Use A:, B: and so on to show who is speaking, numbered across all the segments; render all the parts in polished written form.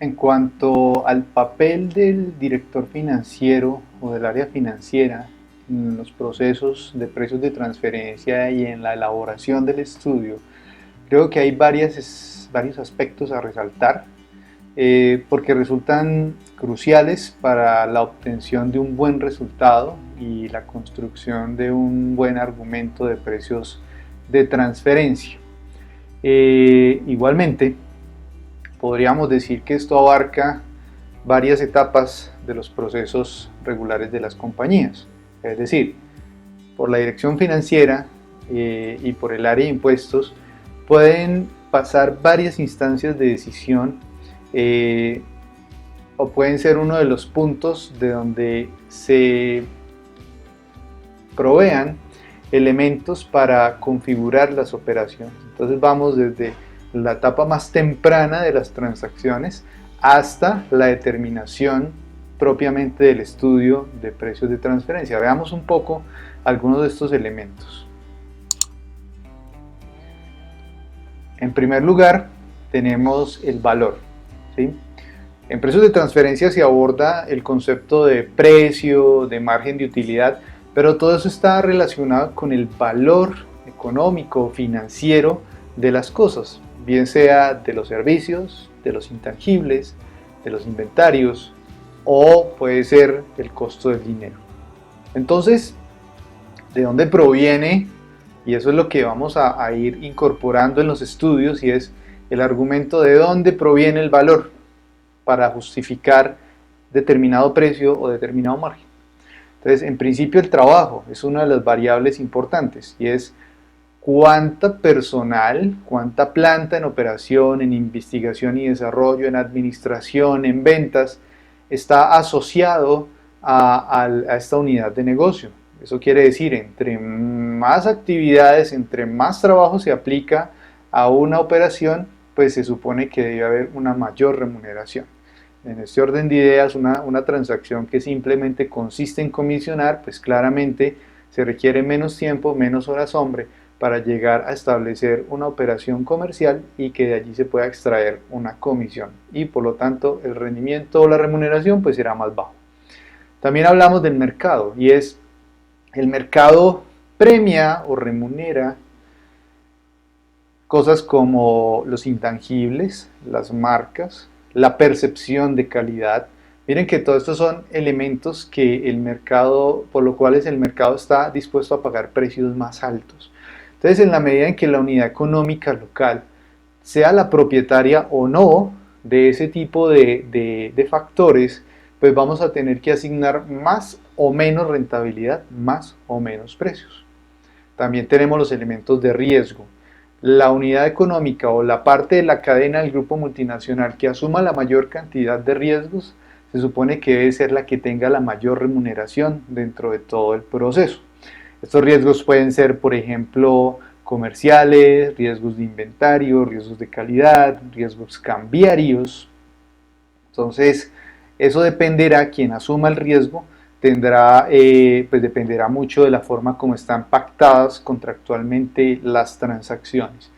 A: En cuanto al papel del director financiero o del área financiera en los procesos de precios de transferencia y en la elaboración del estudio, creo que hay varios aspectos a resaltar porque resultan cruciales para la obtención de un buen resultado y la construcción de un buen argumento de precios de transferencia. Igualmente, podríamos decir que esto abarca varias etapas de los procesos regulares de las compañías, es decir, por la dirección financiera y por el área de impuestos pueden pasar varias instancias de decisión o pueden ser uno de los puntos de donde se provean elementos para configurar las operaciones. Entonces vamos desde la etapa más temprana de las transacciones hasta la determinación propiamente del estudio de precios de transferencia. Veamos un poco algunos de estos elementos. En primer lugar, tenemos el valor, ¿sí? En precios de transferencia se aborda el concepto de precio, de margen de utilidad, pero todo eso está relacionado con el valor económico, financiero de las cosas, bien sea de los servicios, de los intangibles, de los inventarios, o puede ser el costo del dinero. Entonces, ¿de dónde proviene? Y eso es lo que vamos a ir incorporando en los estudios, y es el argumento de dónde proviene el valor para justificar determinado precio o determinado margen. Entonces, en principio, el trabajo es una de las variables importantes, y es cuánta personal, cuánta planta en operación, en investigación y desarrollo, en administración, en ventas, está asociado a esta unidad de negocio. Eso quiere decir, entre más actividades, entre más trabajo se aplica a una operación, pues se supone que debe haber una mayor remuneración. En este orden de ideas, una transacción que simplemente consiste en comisionar, pues claramente se requiere menos tiempo, menos horas hombre, para llegar a establecer una operación comercial y que de allí se pueda extraer una comisión, y por lo tanto el rendimiento o la remuneración pues será más bajo. También hablamos del mercado, y es el mercado premia o remunera cosas como los intangibles, las marcas, la percepción de calidad. Miren que todos estos son elementos que el mercado, por lo cual el mercado está dispuesto a pagar precios más altos. Entonces, en la medida en que la unidad económica local sea la propietaria o no de ese tipo de factores, pues vamos a tener que asignar más o menos rentabilidad, más o menos precios. También tenemos los elementos de riesgo. La unidad económica o la parte de la cadena del grupo multinacional que asuma la mayor cantidad de riesgos, se supone que debe ser la que tenga la mayor remuneración dentro de todo el proceso. Estos riesgos pueden ser, por ejemplo, comerciales, riesgos de inventario, riesgos de calidad, riesgos cambiarios. Entonces, eso dependerá, quien asuma el riesgo tendrá, pues dependerá mucho de la forma como están pactadas contractualmente las transacciones.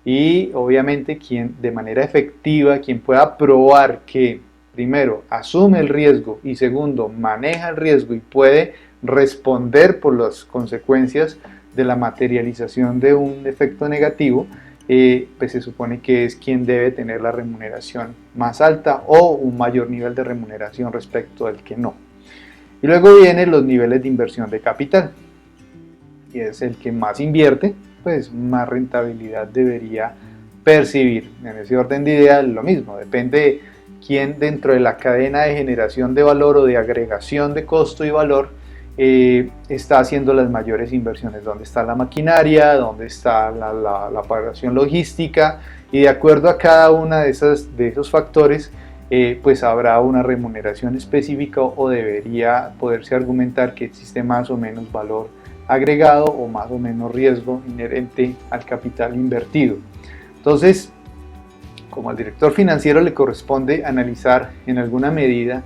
A: Y obviamente quien de manera efectiva, quien pueda probar que primero asume el riesgo y segundo maneja el riesgo y puede responder por las consecuencias de la materialización de un efecto negativo, pues se supone que es quien debe tener la remuneración más alta o un mayor nivel de remuneración respecto al que no. Y luego vienen los niveles de inversión de capital, y es el que más invierte, pues más rentabilidad debería percibir. En ese orden de ideas lo mismo, depende de quién dentro de la cadena de generación de valor o de agregación de costo y valor está haciendo las mayores inversiones, dónde está la maquinaria, dónde está la operación logística, y de acuerdo a cada uno de esos factores, pues habrá una remuneración específica o debería poderse argumentar que existe más o menos valor agregado o más o menos riesgo inherente al capital invertido. Entonces, como al director financiero le corresponde analizar en alguna medida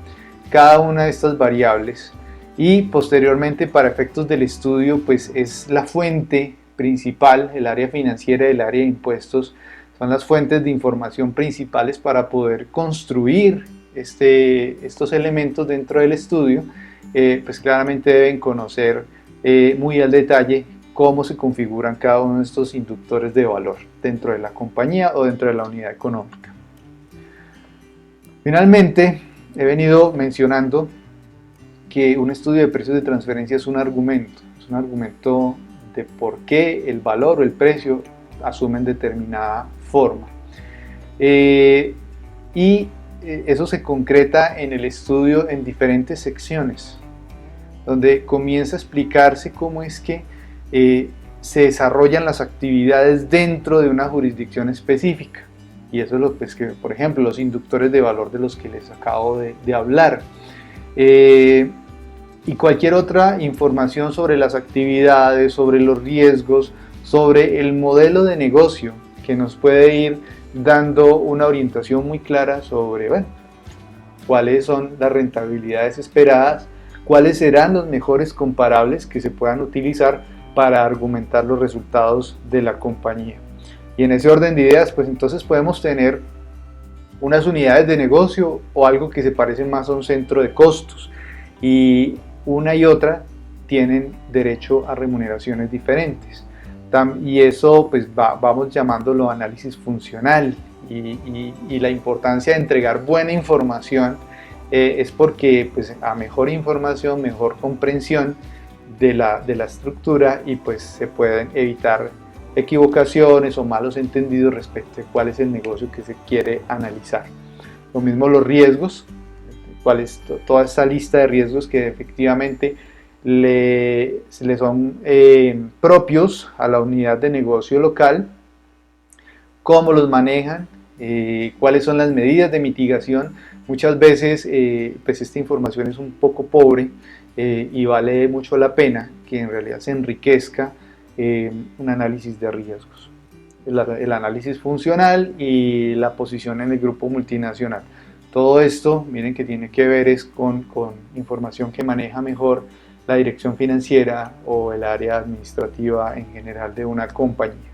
A: cada una de estas variables, y posteriormente, para efectos del estudio, pues es la fuente principal, el área financiera, el área de impuestos, son las fuentes de información principales para poder construir estos elementos dentro del estudio. Pues claramente deben conocer muy al detalle cómo se configuran cada uno de estos inductores de valor dentro de la compañía o dentro de la unidad económica. Finalmente, he venido mencionando que un estudio de precios de transferencia es un argumento de por qué el valor o el precio asumen determinada forma. Y eso se concreta en el estudio en diferentes secciones, donde comienza a explicarse cómo es que se desarrollan las actividades dentro de una jurisdicción específica. Y eso es lo pues, que, por ejemplo, los inductores de valor de los que les acabo de hablar. Y cualquier otra información sobre las actividades, sobre los riesgos, sobre el modelo de negocio que nos puede ir dando una orientación muy clara sobre, bueno, cuáles son las rentabilidades esperadas, cuáles serán los mejores comparables que se puedan utilizar para argumentar los resultados de la compañía. Y en ese orden de ideas, pues entonces podemos tener unas unidades de negocio o algo que se parece más a un centro de costos, y una y otra tienen derecho a remuneraciones diferentes. Y eso pues vamos llamándolo análisis funcional, y la importancia de entregar buena información es porque pues, a mejor información, mejor comprensión de la estructura, y pues se pueden evitar equivocaciones o malos entendidos respecto a cuál es el negocio que se quiere analizar. Lo mismo los riesgos, cuál es toda esta lista de riesgos que efectivamente le son propios a la unidad de negocio local, cómo los manejan, cuáles son las medidas de mitigación. Muchas veces pues esta información es un poco pobre, y vale mucho la pena que en realidad se enriquezca un análisis de riesgos, el análisis funcional y la posición en el grupo multinacional. Todo esto, miren que tiene que ver es con información que maneja mejor la dirección financiera o el área administrativa en general de una compañía.